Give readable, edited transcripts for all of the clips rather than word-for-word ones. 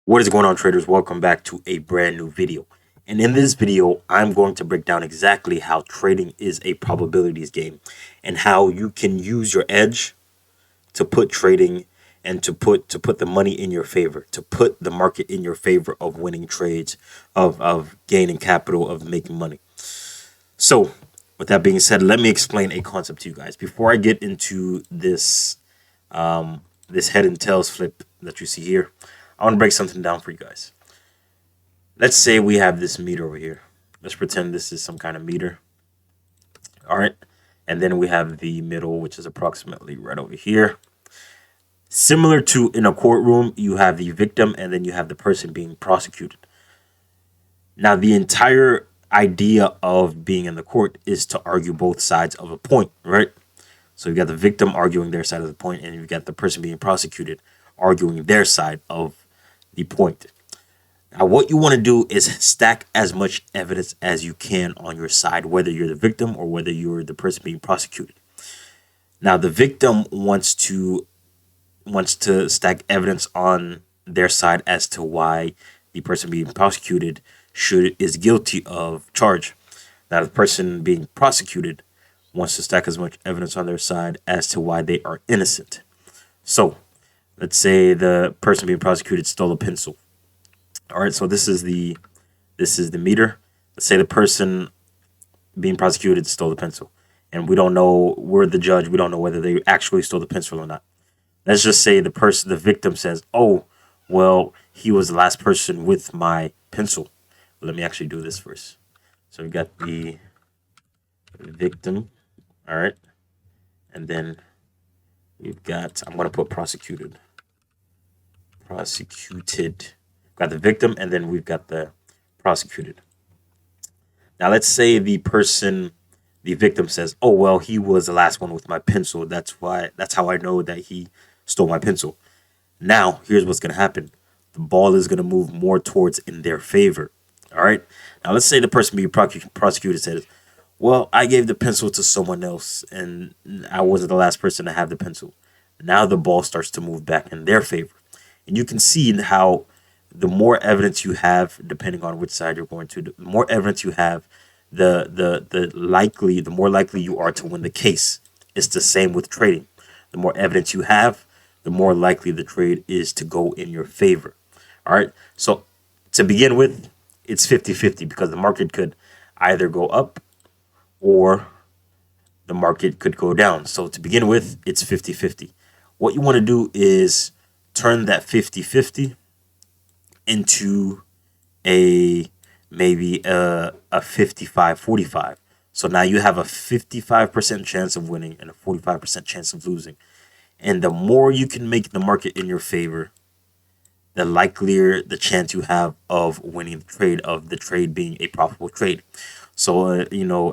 What is going on, traders? Welcome back to a brand new video. And in this video, I'm going to break down exactly how trading is a probabilities game and how you can use your edge to put trading and to put the money in your favor, to put the market in your favor of winning trades, of gaining capital, of making money. So, with that being said, let me explain a concept to you guys. Before I get into this head and tails flip that you see here, I want to break something down for you guys. Let's say we have this meter over here. Let's pretend this is some kind of meter. All right. And then we have the middle, which is approximately right over here. Similar to in a courtroom, you have the victim and then you have the person being prosecuted. Now, the entire idea of being in the court is to argue both sides of a point, right? So you've got the victim arguing their side of the point, and you've got the person being prosecuted arguing their side of the point. Now, what you want to do is stack as much evidence as you can on your side, whether you're the victim or whether you're the person being prosecuted. Now, the victim wants to stack evidence on their side as to why the person being prosecuted is guilty of charge. Now, the person being prosecuted wants to stack as much evidence on their side as to why they are innocent. So, let's say the person being prosecuted stole a pencil. All right, so this is the meter. Let's say the person being prosecuted stole the pencil, and we don't know, we're the judge, we don't know whether they actually stole the pencil or not. Let's just say the victim says, "Oh, well, he was the last person with my pencil." Let me actually do this first. So we got the victim, all right, and then we've got, I'm going to put prosecuted. Got the victim, and then we've got the prosecuted. Now, let's say the victim says, "Oh, well, he was the last one with my pencil. That's how I know that he stole my pencil." Now, here's what's going to happen. The ball is going to move more towards in their favor. All right. Now, let's say the person being prosecuted says, "Well, I gave the pencil to someone else, and I wasn't the last person to have the pencil." Now the ball starts to move back in their favor. And you can see how the more evidence you have, depending on which side you're going to, the more evidence you have, the more likely you are to win the case. It's the same with trading. The more evidence you have, the more likely the trade is to go in your favor. All right. So to begin with, it's 50-50 because the market could either go up or the market could go down. So to begin with, it's 50-50. What you want to do is turn that 50-50 into maybe a 55-45. So now you have a 55% chance of winning and a 45% chance of losing. And the more you can make the market in your favor, the likelier the chance you have of winning the trade, of the trade being a profitable trade. So,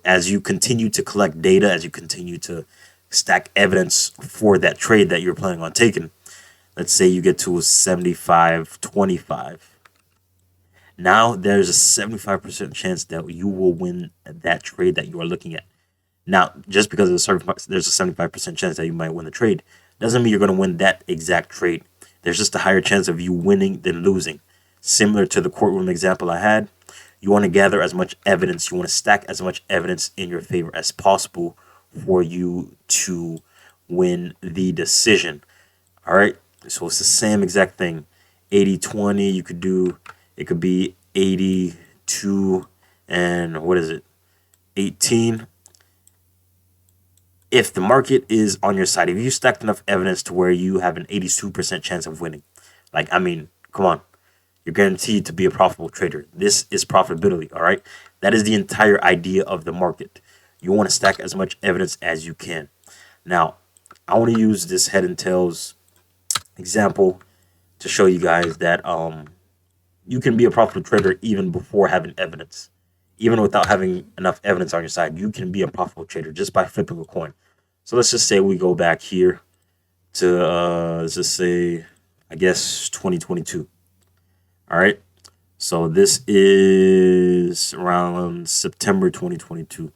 as you continue to collect data, as you continue to stack evidence for that trade that you're planning on taking, let's say you get to a 75-25. Now there's a 75% chance that you will win that trade that you are looking at. Now, just because there's a 75% chance that you might win the trade, doesn't mean you're going to win that exact trade. There's just a higher chance of you winning than losing. Similar to the courtroom example I had, you want to gather as much evidence, you want to stack as much evidence in your favor as possible for you to win the decision. All right, so it's the same exact thing. 80-20, it could be 82 and 18. If the market is on your side, if you stacked enough evidence to where you have an 82% chance of winning, come on, you're guaranteed to be a profitable trader. This is profitability, all right? That is the entire idea of the market. You want to stack as much evidence as you can. Now, I want to use this head and tails example to show you guys that you can be a profitable trader even before having evidence. Even without having enough evidence on your side, you can be a profitable trader just by flipping a coin. So let's just say we go back here to, let's just say, I guess, 2022. All right. So this is around September 2022.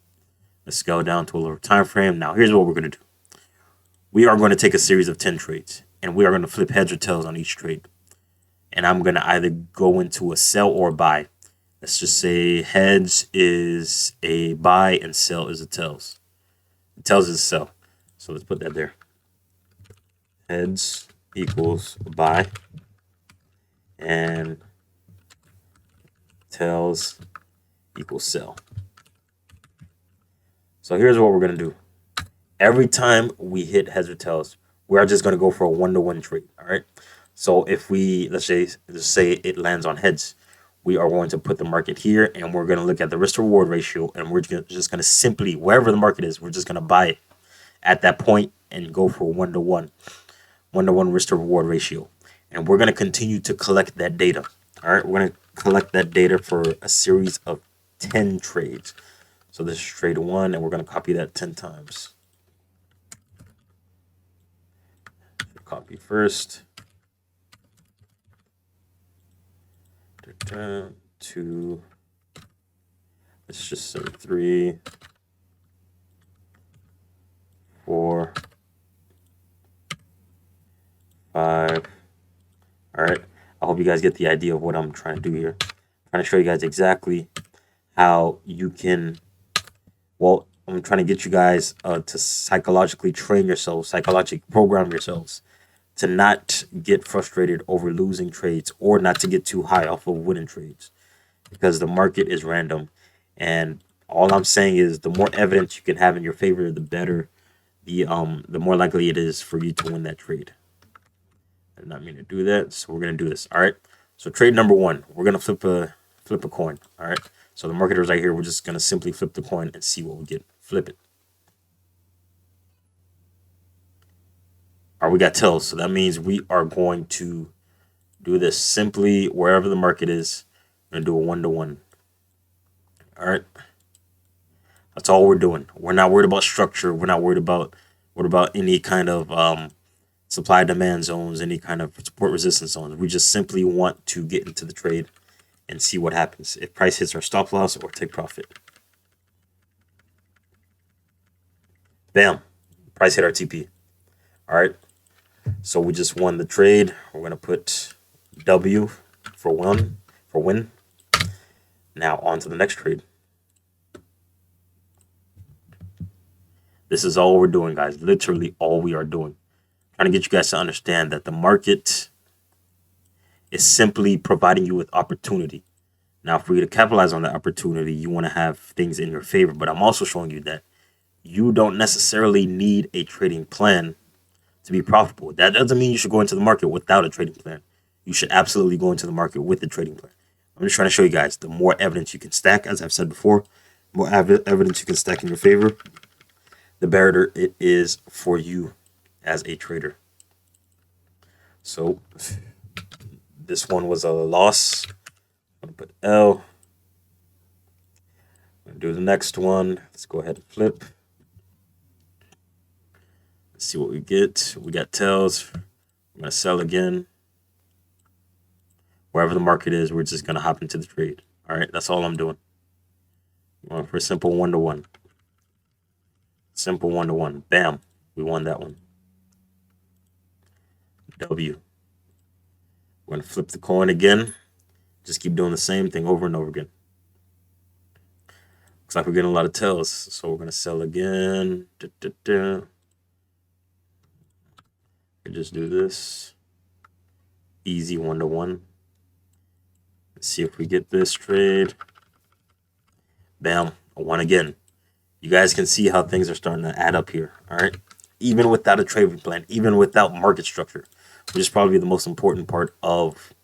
Let's go down to a lower time frame. Now, here's what we're going to do. We are going to take a series of 10 trades, and we are going to flip heads or tails on each trade. and I'm gonna either go into a sell or a buy. Let's just say heads is a buy and sell is a tells. Tells is a sell. So let's put that there. Heads equals buy and tells equals sell. So here's what we're gonna do. Every time we hit heads or tails, we're just gonna go for a 1-to-1 trade. All right. So if we let's say it lands on heads, we are going to put the market here, and we're gonna look at the risk to reward ratio, and we're just gonna simply wherever the market is, we're just gonna buy it at that point and go for 1-to-1 risk to reward ratio, and we're gonna continue to collect that data. All right, we're gonna collect that data for a series of 10 trades. So this is trade 1, and we're gonna copy that 10 times. Copy first. 2. Let's just say 3, 4, 5. All right. I hope you guys get the idea of what I'm trying to do here. I'm trying to show you guys exactly how you can. Well, I'm trying to get you guys to psychologically train yourselves, psychologically program yourselves to not get frustrated over losing trades or not to get too high off of winning trades, because the market is random. And all I'm saying is the more evidence you can have in your favor, the better, the more likely it is for you to win that trade. I did not mean to do that, so we're gonna do this. All right. So trade number 1, we're gonna flip a coin. All right. So the market is right here. We're just gonna simply flip the coin and see what we get. Flip it. All right, we got tails, so that means we are going to do this simply wherever the market is. We're gonna do a 1-to-1. All right. That's all we're doing. We're not worried about structure. We're not worried about any kind of supply demand zones, any kind of support resistance zones. We just simply want to get into the trade and see what happens. If price hits our stop loss or take profit. Bam. Price hit our TP. All right. So we just won the trade. We're going to put W for win. Now on to the next trade. This is all we're doing, guys. Literally all we are doing. Trying to get you guys to understand that the market is simply providing you with opportunity. Now, for you to capitalize on that opportunity, you want to have things in your favor. But I'm also showing you that you don't necessarily need a trading plan to be profitable. That doesn't mean you should go into the market without a trading plan. You should absolutely go into the market with a trading plan. I'm just trying to show you guys the more evidence you can stack, as I've said before, more evidence you can stack in your favor, the better it is for you as a trader. So this one was a loss. I'm going to put L. I'm going to do the next one. Let's go ahead and flip. Let's see what we get. We got tails. I'm going to sell again. Wherever the market is, we're just going to hop into the trade. All right, that's all I'm doing. I'm going for a simple 1-to-1. Simple 1-to-1. Bam. We won that one. W. We're going to flip the coin again. Just keep doing the same thing over and over again. Looks like we're getting a lot of tails. So we're going to sell again. Just do this. Easy 1-to-1. Let's see if we get this trade. Bam. I won again. You guys can see how things are starting to add up here. All right. Even without a trading plan, even without market structure, which is probably the most important part of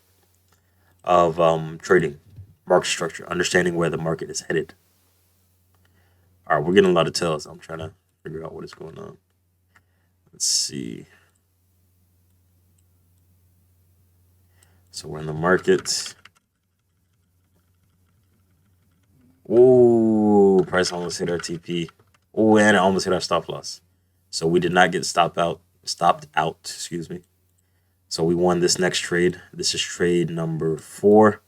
trading, market structure, understanding where the market is headed. All right, we're getting a lot of tails. I'm trying to figure out what is going on. Let's see. So we're in the market. Ooh, price almost hit our TP. Oh, and it almost hit our stop loss. So we did not get stopped out. Excuse me. So we won this next trade. This is trade number 4.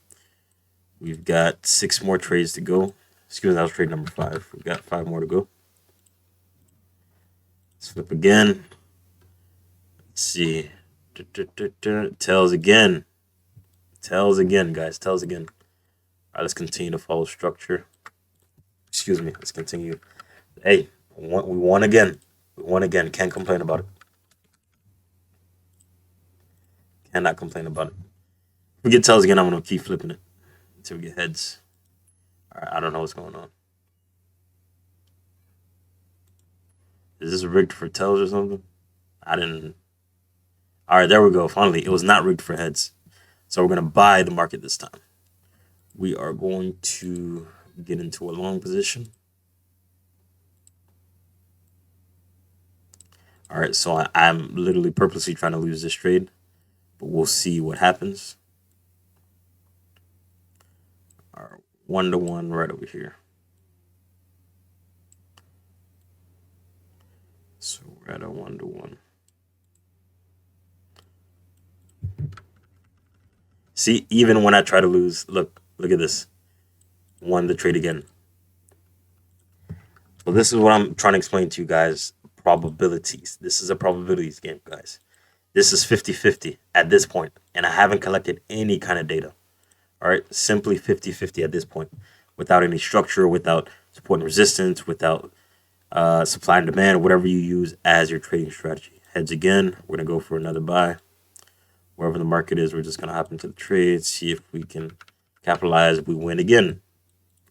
We've got 6 more trades to go. Excuse me, that was trade number 5. We've got 5 more to go. Let's flip again. Let's see. Tails again. Tails again, guys. Tails again. All right, let's continue to follow structure. Excuse me. Let's continue. Hey, we won again. We won again. Can't complain about it. Cannot complain about it. If we get tails again, I'm gonna keep flipping it until we get heads. All right, I don't know what's going on. Is this rigged for tails or something? I didn't. All right, there we go. Finally, it was not rigged for heads. So we're gonna buy the market this time. We are going to get into a long position. All right, so I'm literally purposely trying to lose this trade, but we'll see what happens. All right, 1-to-1 right over here. So we're at a 1-to-1. See, even when I try to lose, look at this. Won the trade again. So this is what I'm trying to explain to you guys. Probabilities. This is a probabilities game, guys. This is 50-50 at this point, and I haven't collected any kind of data. All right, simply 50-50 at this point, without any structure, without support and resistance, without supply and demand, whatever you use as your trading strategy. Heads again, we're gonna go for another buy. Wherever the market is, we're just gonna hop into the trade, see if we can capitalize. We win again.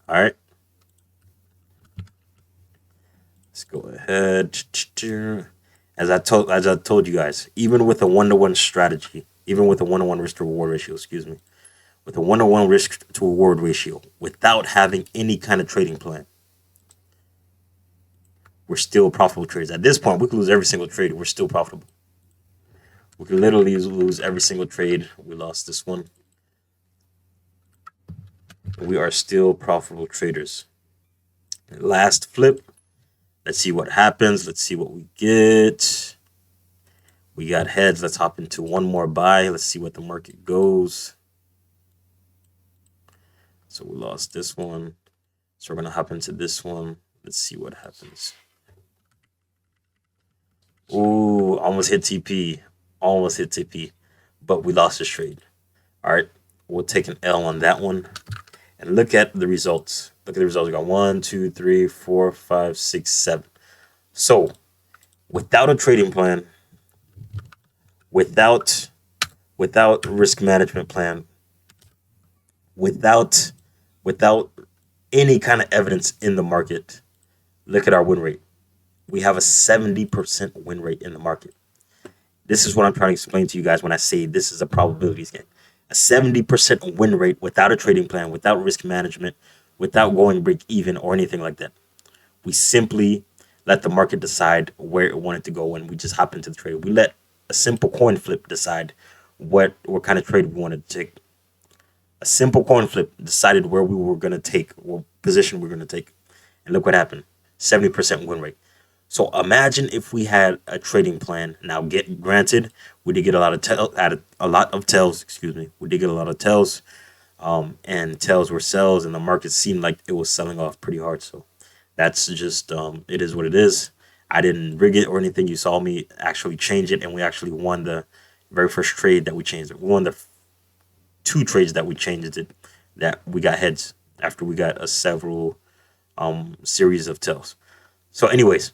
All right. Let's go ahead. As I told you guys, even with a 1-to-1 strategy, even with a 1-to-1 risk to reward ratio, excuse me, with a 1-to-1 risk to reward ratio, without having any kind of trading plan, we're still profitable traders. At this point, we could lose every single trade. We're still profitable. We could literally lose every single trade. We lost this one. We are still profitable traders. Last flip. Let's see what happens. Let's see what we get. We got heads. Let's hop into one more buy. Let's see what the market goes. So we lost this one. So we're going to hop into this one. Let's see what happens. Ooh, almost hit TP. Almost hit TP. But we lost this trade. All right. We'll take an L on that one. And look at the results. Look at the results. We got 1, 2, 3, 4, 5, 6, 7. So, without a trading plan, without risk management plan, without any kind of evidence in the market, look at our win rate. We have a 70% win rate in the market. This is what I'm trying to explain to you guys when I say this is a probabilities game. A 70% win rate without a trading plan, without risk management, without going break even or anything like that. We simply let the market decide where it wanted to go, and we just hop into the trade. We let a simple coin flip decide what kind of trade we wanted to take. A simple coin flip decided where we were going to take, what position we were going to take. And look what happened. 70% win rate. So imagine if we had a trading plan. Now, granted, we did get a lot of tails. Excuse me. We did get a lot of tails, and tails were sells, and the market seemed like it was selling off pretty hard. So that's just it is what it is. I didn't rig it or anything. You saw me actually change it, and we actually won the very first trade that we changed it. We won the 2 trades that we changed it, that we got heads after we got a several series of tails. So anyways,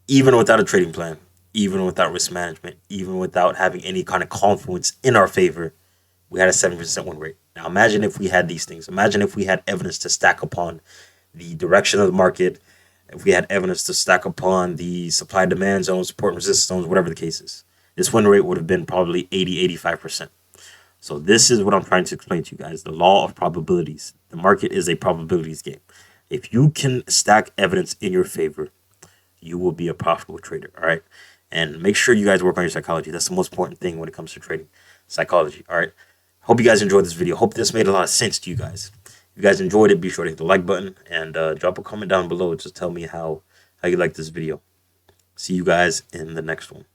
even without a trading plan, even without risk management, even without having any kind of confluence in our favor, we had a 7% win rate. Now imagine if we had these things. Imagine if we had evidence to stack upon the direction of the market, if we had evidence to stack upon the supply demand zones, support and resistance zones, whatever the case is. This win rate would have been probably 80-85%. So this is what I'm trying to explain to you guys. The law of probabilities. The market is a probabilities game. If you can stack evidence in your favor, you will be a profitable trader. All right. And make sure you guys work on your psychology. That's the most important thing when it comes to trading. Psychology. All right. Hope you guys enjoyed this video. Hope this made a lot of sense to you guys. If you guys enjoyed it, be sure to hit the like button and drop a comment down below. Just tell me how you like this video. See you guys in the next one.